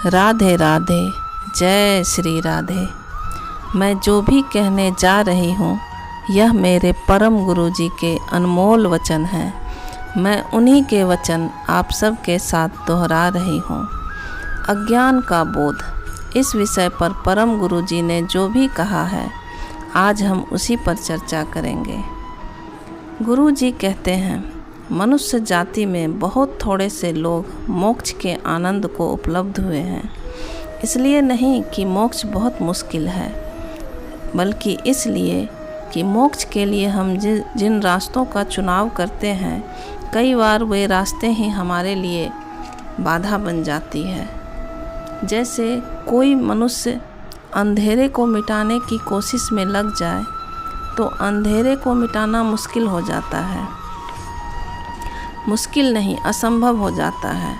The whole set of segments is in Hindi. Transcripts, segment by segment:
राधे राधे, जय श्री राधे। मैं जो भी कहने जा रही हूँ यह मेरे परम गुरु जी के अनमोल वचन हैं। मैं उन्हीं के वचन आप सब के साथ दोहरा रही हूँ। अज्ञान का बोध, इस विषय पर परम गुरु जी ने जो भी कहा है आज हम उसी पर चर्चा करेंगे। गुरु जी कहते हैं, मनुष्य जाति में बहुत थोड़े से लोग मोक्ष के आनंद को उपलब्ध हुए हैं। इसलिए नहीं कि मोक्ष बहुत मुश्किल है, बल्कि इसलिए कि मोक्ष के लिए हम जिन रास्तों का चुनाव करते हैं, कई बार वे रास्ते ही हमारे लिए बाधा बन जाती है। जैसे कोई मनुष्य अंधेरे को मिटाने की कोशिश में लग जाए तो अंधेरे को मिटाना मुश्किल हो जाता है। मुश्किल नहीं, असंभव हो जाता है।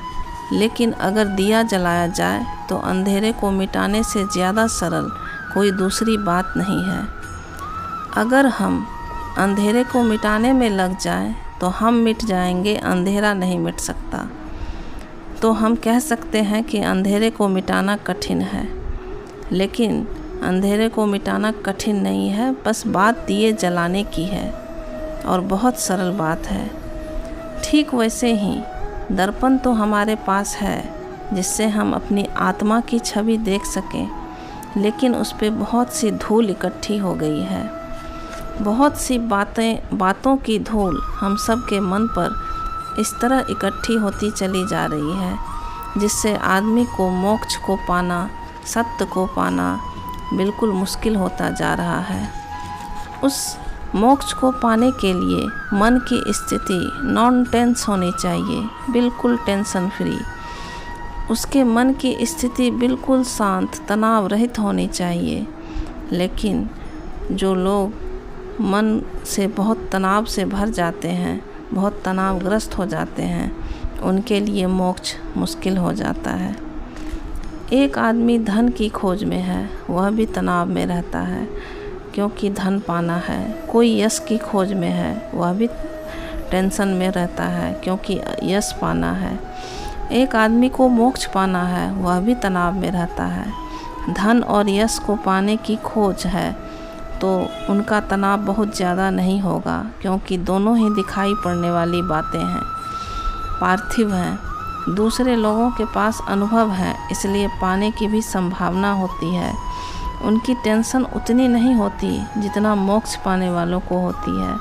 लेकिन अगर दिया जलाया जाए तो अंधेरे को मिटाने से ज़्यादा सरल कोई दूसरी बात नहीं है। अगर हम अंधेरे को मिटाने में लग जाएं तो हम मिट जाएंगे, अंधेरा नहीं मिट सकता। तो हम कह सकते हैं कि अंधेरे को मिटाना कठिन है, लेकिन अंधेरे को मिटाना कठिन नहीं है, बस बात दिए जलाने की है और बहुत सरल बात है। ठीक वैसे ही दर्पण तो हमारे पास है जिससे हम अपनी आत्मा की छवि देख सकें, लेकिन उस पर बहुत सी धूल इकट्ठी हो गई है। बहुत सी बातों की धूल हम सब के मन पर इस तरह इकट्ठी होती चली जा रही है, जिससे आदमी को मोक्ष को पाना, सत्य को पाना बिल्कुल मुश्किल होता जा रहा है। उस मोक्ष को पाने के लिए मन की स्थिति नॉन टेंस होनी चाहिए, बिल्कुल टेंशन फ्री। उसके मन की स्थिति बिल्कुल शांत, तनाव रहित होनी चाहिए। लेकिन जो लोग मन से बहुत तनाव से भर जाते हैं, बहुत तनावग्रस्त हो जाते हैं, उनके लिए मोक्ष मुश्किल हो जाता है। एक आदमी धन की खोज में है, वह भी तनाव में रहता है क्योंकि धन पाना है। कोई यश की खोज में है, वह भी टेंशन में रहता है क्योंकि यश पाना है। एक आदमी को मोक्ष पाना है, वह भी तनाव में रहता है। धन और यश को पाने की खोज है तो उनका तनाव बहुत ज़्यादा नहीं होगा, क्योंकि दोनों ही दिखाई पड़ने वाली बातें हैं, पार्थिव हैं। दूसरे लोगों के पास अनुभव है, इसलिए पाने की भी संभावना होती है। उनकी टेंशन उतनी नहीं होती जितना मोक्ष पाने वालों को होती है।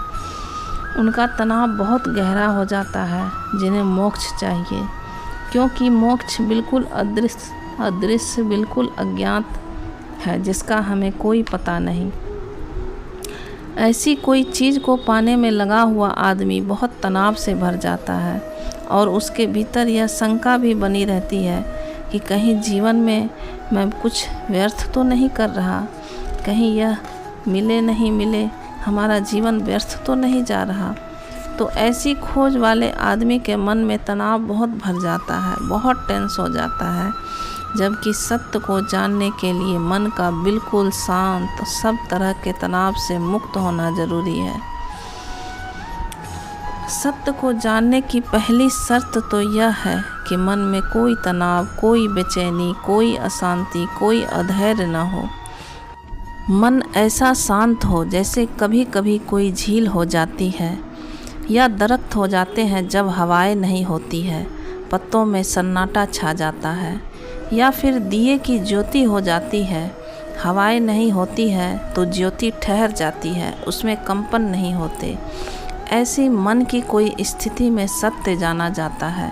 उनका तनाव बहुत गहरा हो जाता है जिन्हें मोक्ष चाहिए, क्योंकि मोक्ष बिल्कुल अदृश्य, बिल्कुल अज्ञात है, जिसका हमें कोई पता नहीं। ऐसी कोई चीज़ को पाने में लगा हुआ आदमी बहुत तनाव से भर जाता है और उसके भीतर यह शंका भी बनी रहती है कि कहीं जीवन में मैं कुछ व्यर्थ तो नहीं कर रहा, कहीं यह मिले नहीं मिले, हमारा जीवन व्यर्थ तो नहीं जा रहा। तो ऐसी खोज वाले आदमी के मन में तनाव बहुत भर जाता है, बहुत टेंस हो जाता है। जबकि सत्य को जानने के लिए मन का बिल्कुल शांत, सब तरह के तनाव से मुक्त होना जरूरी है। सत्य को जानने की पहली शर्त तो यह है कि मन में कोई तनाव, कोई बेचैनी, कोई अशांति, कोई अधैर्य न हो। मन ऐसा शांत हो जैसे कभी कभी कोई झील हो जाती है या दरख्त हो जाते हैं जब हवाएं नहीं होती है, पत्तों में सन्नाटा छा जाता है, या फिर दिए की ज्योति हो जाती है, हवाएं नहीं होती है तो ज्योति ठहर जाती है, उसमें कंपन नहीं होते। ऐसी मन की कोई स्थिति में सत्य जाना जाता है।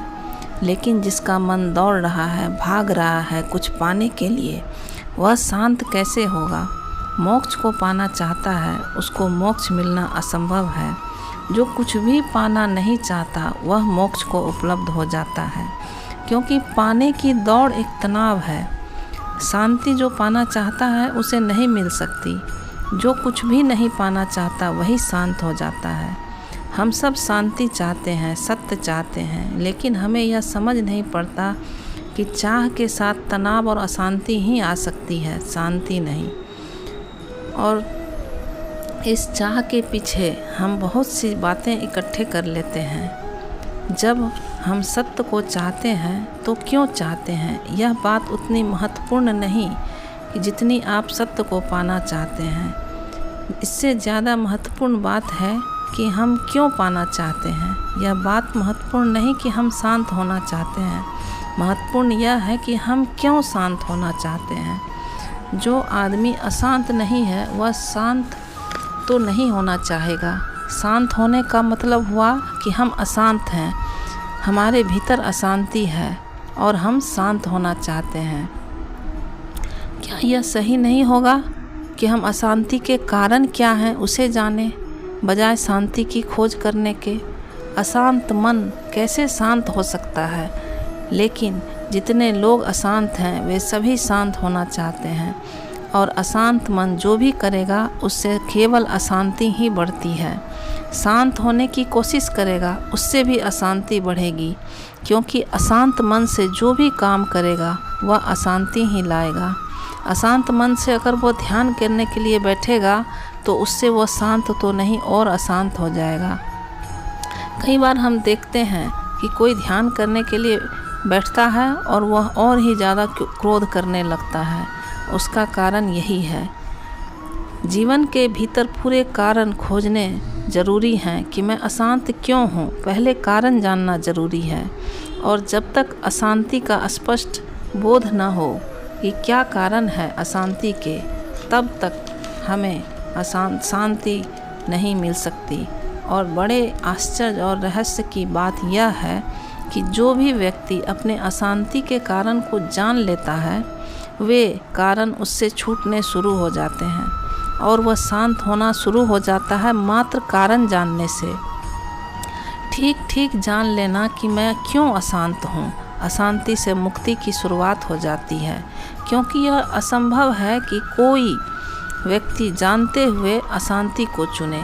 लेकिन जिसका मन दौड़ रहा है, भाग रहा है कुछ पाने के लिए, वह शांत कैसे होगा? मोक्ष को पाना चाहता है, उसको मोक्ष मिलना असंभव है। जो कुछ भी पाना नहीं चाहता वह मोक्ष को उपलब्ध हो जाता है, क्योंकि पाने की दौड़ एक तनाव है। शांति जो पाना चाहता है उसे नहीं मिल सकती। जो कुछ भी नहीं पाना चाहता वही शांत हो जाता है। हम सब शांति चाहते हैं, सत्य चाहते हैं, लेकिन हमें यह समझ नहीं पड़ता कि चाह के साथ तनाव और अशांति ही आ सकती है, शांति नहीं। और इस चाह के पीछे हम बहुत सी बातें इकट्ठे कर लेते हैं। जब हम सत्य को चाहते हैं तो क्यों चाहते हैं, यह बात उतनी महत्वपूर्ण नहीं कि जितनी आप सत्य को पाना चाहते हैं। इससे ज़्यादा महत्वपूर्ण बात है कि हम क्यों पाना चाहते हैं। यह बात महत्वपूर्ण नहीं कि हम शांत होना चाहते हैं, महत्वपूर्ण यह है कि हम क्यों शांत होना चाहते हैं। जो आदमी अशांत नहीं है वह शांत तो नहीं होना चाहेगा। शांत होने का मतलब हुआ कि हम अशांत हैं, हमारे भीतर अशांति है और हम शांत होना चाहते हैं। क्या यह सही नहीं होगा कि हम अशांति के कारण क्या हैं उसे जानें, बजाय शांति की खोज करने के। अशांत मन कैसे शांत हो सकता है? लेकिन जितने लोग अशांत हैं वे सभी शांत होना चाहते हैं, और अशांत मन जो भी करेगा उससे केवल अशांति ही बढ़ती है। शांत होने की कोशिश करेगा उससे भी अशांति बढ़ेगी, क्योंकि अशांत मन से जो भी काम करेगा वह अशांति ही लाएगा। अशांत मन से अगर वो ध्यान करने के लिए बैठेगा तो उससे वो शांत तो नहीं और अशांत हो जाएगा। कई बार हम देखते हैं कि कोई ध्यान करने के लिए बैठता है और वह और ही ज़्यादा क्रोध करने लगता है। उसका कारण यही है। जीवन के भीतर पूरे कारण खोजने ज़रूरी हैं कि मैं अशांत क्यों हूँ, पहले कारण जानना ज़रूरी है। और जब तक अशांति का स्पष्ट बोध न हो कि क्या कारण है अशांति के, तब तक हमें शांति नहीं मिल सकती। और बड़े आश्चर्य और रहस्य की बात यह है कि जो भी व्यक्ति अपने अशांति के कारण को जान लेता है वे कारण उससे छूटने शुरू हो जाते हैं और वह शांत होना शुरू हो जाता है मात्र कारण जानने से। ठीक ठीक जान लेना कि मैं क्यों अशांत हूँ, अशांति से मुक्ति की शुरुआत हो जाती है। क्योंकि यह असंभव है कि कोई व्यक्ति जानते हुए अशांति को चुने।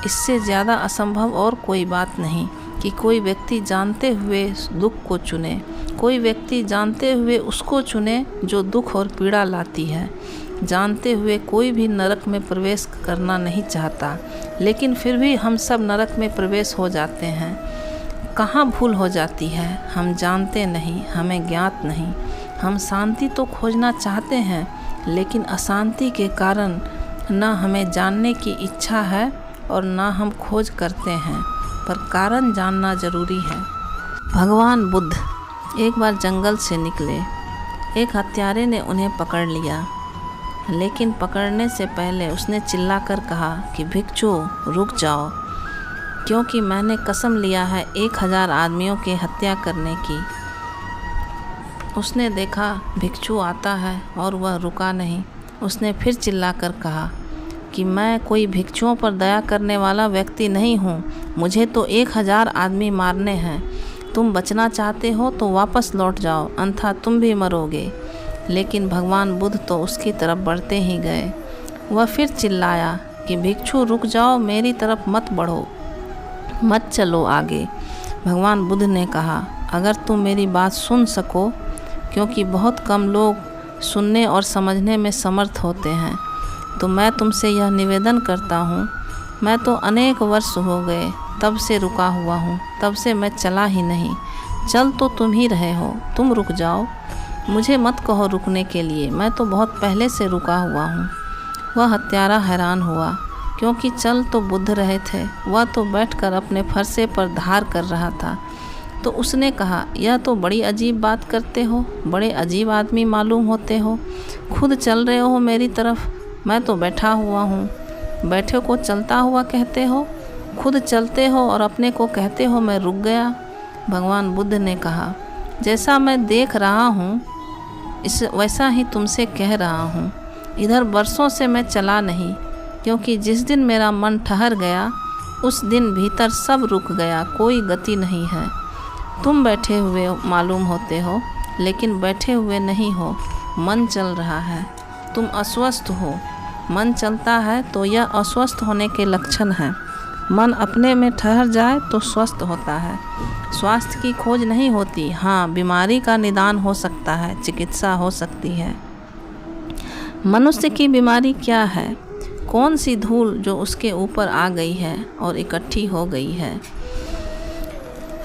इससे ज़्यादा असंभव और कोई बात नहीं कि कोई व्यक्ति जानते हुए दुख को चुने, कोई व्यक्ति जानते हुए उसको चुने जो दुख और पीड़ा लाती है। जानते हुए कोई भी नरक में प्रवेश करना नहीं चाहता, लेकिन फिर भी हम सब नरक में प्रवेश हो जाते हैं। कहाँ भूल हो जाती है? हम जानते नहीं, हमें ज्ञात नहीं। हम शांति तो खोजना चाहते हैं, लेकिन अशांति के कारण न हमें जानने की इच्छा है और न हम खोज करते हैं, पर कारण जानना ज़रूरी है। भगवान बुद्ध एक बार जंगल से निकले। एक हत्यारे ने उन्हें पकड़ लिया, लेकिन पकड़ने से पहले उसने चिल्लाकर कहा कि भिक्षु रुक जाओ, क्योंकि मैंने कसम लिया है 1000 आदमियों की हत्या करने की। उसने देखा भिक्षु आता है और वह रुका नहीं। उसने फिर चिल्लाकर कहा कि मैं कोई भिक्षुओं पर दया करने वाला व्यक्ति नहीं हूँ, मुझे तो 1000 आदमी मारने हैं। तुम बचना चाहते हो तो वापस लौट जाओ, अन्यथा तुम भी मरोगे। लेकिन भगवान बुद्ध तो उसकी तरफ बढ़ते ही गए। वह फिर चिल्लाया कि भिक्षु रुक जाओ, मेरी तरफ मत बढ़ो, मत चलो आगे। भगवान बुद्ध ने कहा, अगर तुम मेरी बात सुन सको, क्योंकि बहुत कम लोग सुनने और समझने में समर्थ होते हैं, तो मैं तुमसे यह निवेदन करता हूँ। मैं तो अनेक वर्ष हो गए तब से रुका हुआ हूँ, तब से मैं चला ही नहीं। चल तो तुम ही रहे हो, तुम रुक जाओ, मुझे मत कहो रुकने के लिए, मैं तो बहुत पहले से रुका हुआ हूँ। वह हत्यारा हैरान हुआ, क्योंकि चल तो बुद्ध रहे थे, वह तो बैठकर अपने फरसे पर धार कर रहा था। तो उसने कहा, यह तो बड़ी अजीब बात करते हो, बड़े अजीब आदमी मालूम होते हो। खुद चल रहे हो मेरी तरफ, मैं तो बैठा हुआ हूँ। बैठे को चलता हुआ कहते हो, खुद चलते हो और अपने को कहते हो मैं रुक गया। भगवान बुद्ध ने कहा, जैसा मैं देख रहा हूँ वैसा ही तुमसे कह रहा हूँ। इधर बरसों से मैं चला नहीं, क्योंकि जिस दिन मेरा मन ठहर गया उस दिन भीतर सब रुक गया, कोई गति नहीं है। तुम बैठे हुए मालूम होते हो, लेकिन बैठे हुए नहीं हो, मन चल रहा है। तुम अस्वस्थ हो, मन चलता है तो यह अस्वस्थ होने के लक्षण हैं। मन अपने में ठहर जाए तो स्वस्थ होता है। स्वास्थ्य की खोज नहीं होती, हाँ बीमारी का निदान हो सकता है, चिकित्सा हो सकती है। मनुष्य की बीमारी क्या है? कौन सी धूल जो उसके ऊपर आ गई है और इकट्ठी हो गई है?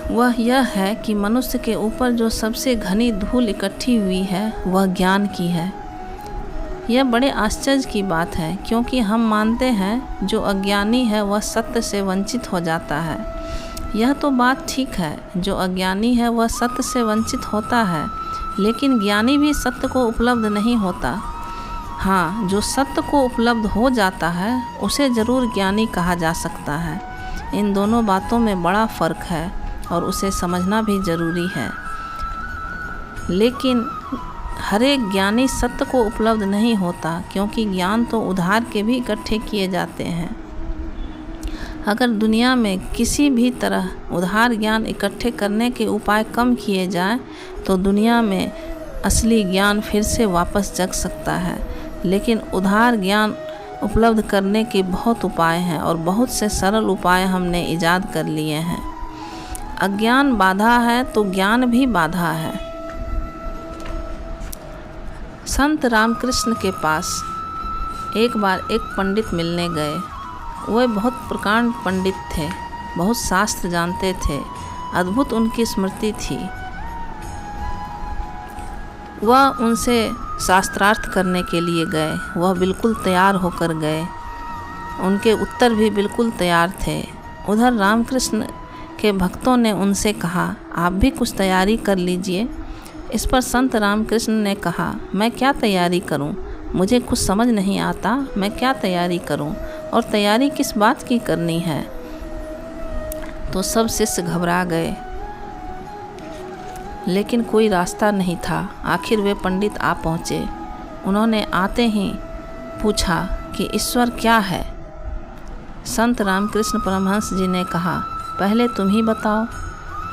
वह यह है कि मनुष्य के ऊपर जो सबसे घनी धूल इकट्ठी हुई है वह ज्ञान की है। यह बड़े आश्चर्य की बात है, क्योंकि हम मानते हैं जो अज्ञानी है वह सत्य से वंचित हो जाता है। यह तो बात ठीक है, जो अज्ञानी है वह सत्य से वंचित होता है, लेकिन ज्ञानी भी सत्य को उपलब्ध नहीं होता। हाँ, जो सत्य को उपलब्ध हो जाता है उसे ज़रूर ज्ञानी कहा जा सकता है। इन दोनों बातों में बड़ा फ़र्क है और उसे समझना भी ज़रूरी है। लेकिन हर एक ज्ञानी सत्य को उपलब्ध नहीं होता, क्योंकि ज्ञान तो उधार के भी इकट्ठे किए जाते हैं। अगर दुनिया में किसी भी तरह उधार ज्ञान इकट्ठे करने के उपाय कम किए जाएं, तो दुनिया में असली ज्ञान फिर से वापस जग सकता है। लेकिन उधार ज्ञान उपलब्ध करने के बहुत उपाय हैं और बहुत से सरल उपाय हमने ईजाद कर लिए हैं। अज्ञान बाधा है तो ज्ञान भी बाधा है। संत रामकृष्ण के पास एक बार एक पंडित मिलने गए। वह बहुत प्रकांड पंडित थे, बहुत शास्त्र जानते थे, अद्भुत उनकी स्मृति थी। वह उनसे शास्त्रार्थ करने के लिए गए। वह बिल्कुल तैयार होकर गए, उनके उत्तर भी बिल्कुल तैयार थे। उधर रामकृष्ण के भक्तों ने उनसे कहा, आप भी कुछ तैयारी कर लीजिए। इस पर संत रामकृष्ण ने कहा, मैं क्या तैयारी करूं? मुझे कुछ समझ नहीं आता, मैं क्या तैयारी करूं? और तैयारी किस बात की करनी है? तो सब शिष्य घबरा गए, लेकिन कोई रास्ता नहीं था। आखिर वे पंडित आ पहुँचे। उन्होंने आते ही पूछा कि ईश्वर क्या है? संत रामकृष्ण परमहंस जी ने कहा, पहले तुम ही बताओ।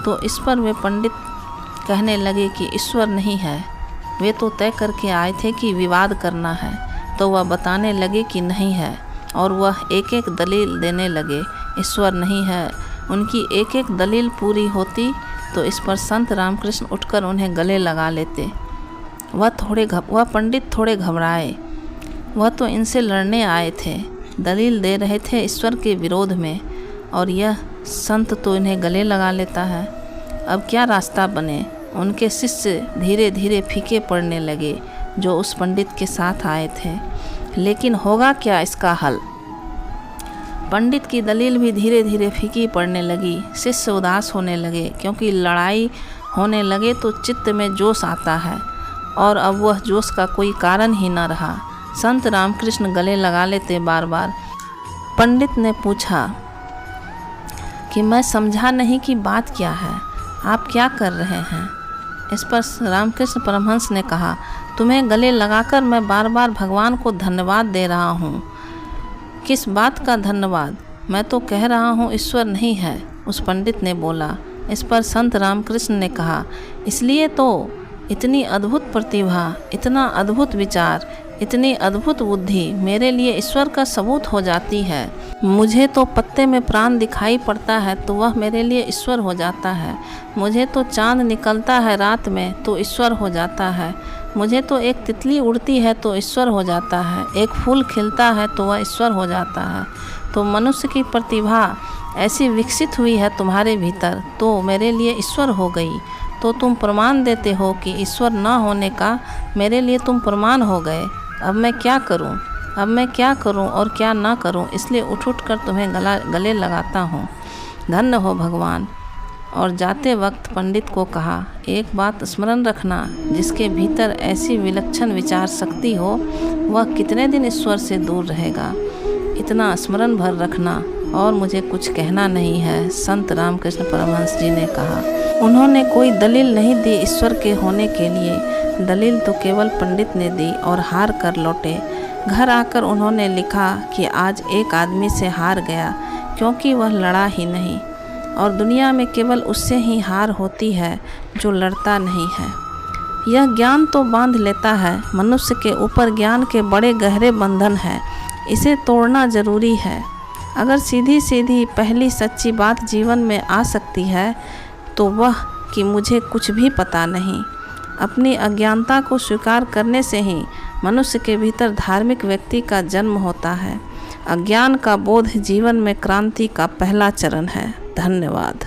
तो इस पर वे पंडित कहने लगे कि ईश्वर नहीं है। वे तो तय करके आए थे कि विवाद करना है, तो वह बताने लगे कि नहीं है, और वह एक एक दलील देने लगे, ईश्वर नहीं है। उनकी एक एक दलील पूरी होती तो इस पर संत रामकृष्ण उठकर उन्हें गले लगा लेते। वह पंडित थोड़े घबराए। वह तो इनसे लड़ने आए थे, दलील दे रहे थे ईश्वर के विरोध में, और यह संत तो इन्हें गले लगा लेता है। अब क्या रास्ता बने? उनके शिष्य धीरे धीरे फीके पड़ने लगे जो उस पंडित के साथ आए थे। लेकिन होगा क्या इसका हल? पंडित की दलील भी धीरे धीरे फीकी पड़ने लगी। शिष्य उदास होने लगे, क्योंकि लड़ाई होने लगे तो चित्त में जोश आता है, और अब वह जोश का कोई कारण ही न रहा। संत रामकृष्ण गले लगा लेते बार बार। पंडित ने पूछा कि मैं समझा नहीं कि बात क्या है, आप क्या कर रहे हैं? इस पर रामकृष्ण परमहंस ने कहा, तुम्हें गले लगाकर मैं बार बार भगवान को धन्यवाद दे रहा हूँ। किस बात का धन्यवाद? मैं तो कह रहा हूँ ईश्वर नहीं है, उस पंडित ने बोला। इस पर संत रामकृष्ण ने कहा, इसलिए तो इतनी अद्भुत प्रतिभा, इतना अद्भुत विचार, इतनी अद्भुत बुद्धि मेरे लिए ईश्वर का सबूत हो जाती है। मुझे तो पत्ते में प्राण दिखाई पड़ता है तो वह मेरे लिए ईश्वर हो जाता है। मुझे तो चांद निकलता है रात में तो ईश्वर हो जाता है। मुझे तो एक तितली उड़ती है तो ईश्वर हो जाता है। एक फूल खिलता है तो वह ईश्वर हो जाता है। तो मनुष्य की प्रतिभा ऐसी विकसित हुई है तुम्हारे भीतर, तो मेरे लिए ईश्वर हो गई। तो तुम प्रमाण देते हो कि ईश्वर न होने का मेरे लिए तुम प्रमाण हो गए। अब मैं क्या करूं? अब मैं क्या करूं और क्या ना करूं? इसलिए उठ कर तुम्हें गले लगाता हूं। धन्य हो भगवान। और जाते वक्त पंडित को कहा, एक बात स्मरण रखना, जिसके भीतर ऐसी विलक्षण विचार शक्ति हो वह कितने दिन ईश्वर से दूर रहेगा। इतना स्मरण भर रखना, और मुझे कुछ कहना नहीं है, संत रामकृष्ण परमहंस जी ने कहा। उन्होंने कोई दलील नहीं दी ईश्वर के होने के लिए, दलील तो केवल पंडित ने दी और हार कर लौटे। घर आकर उन्होंने लिखा कि आज एक आदमी से हार गया, क्योंकि वह लड़ा ही नहीं, और दुनिया में केवल उससे ही हार होती है जो लड़ता नहीं है। यह ज्ञान तो बांध लेता है, मनुष्य के ऊपर ज्ञान के बड़े गहरे बंधन हैं, इसे तोड़ना जरूरी है। अगर सीधी सीधी पहली सच्ची बात जीवन में आ सकती है तो वह कि मुझे कुछ भी पता नहीं। अपनी अज्ञानता को स्वीकार करने से ही मनुष्य के भीतर धार्मिक व्यक्ति का जन्म होता है। अज्ञान का बोध जीवन में क्रांति का पहला चरण है। धन्यवाद।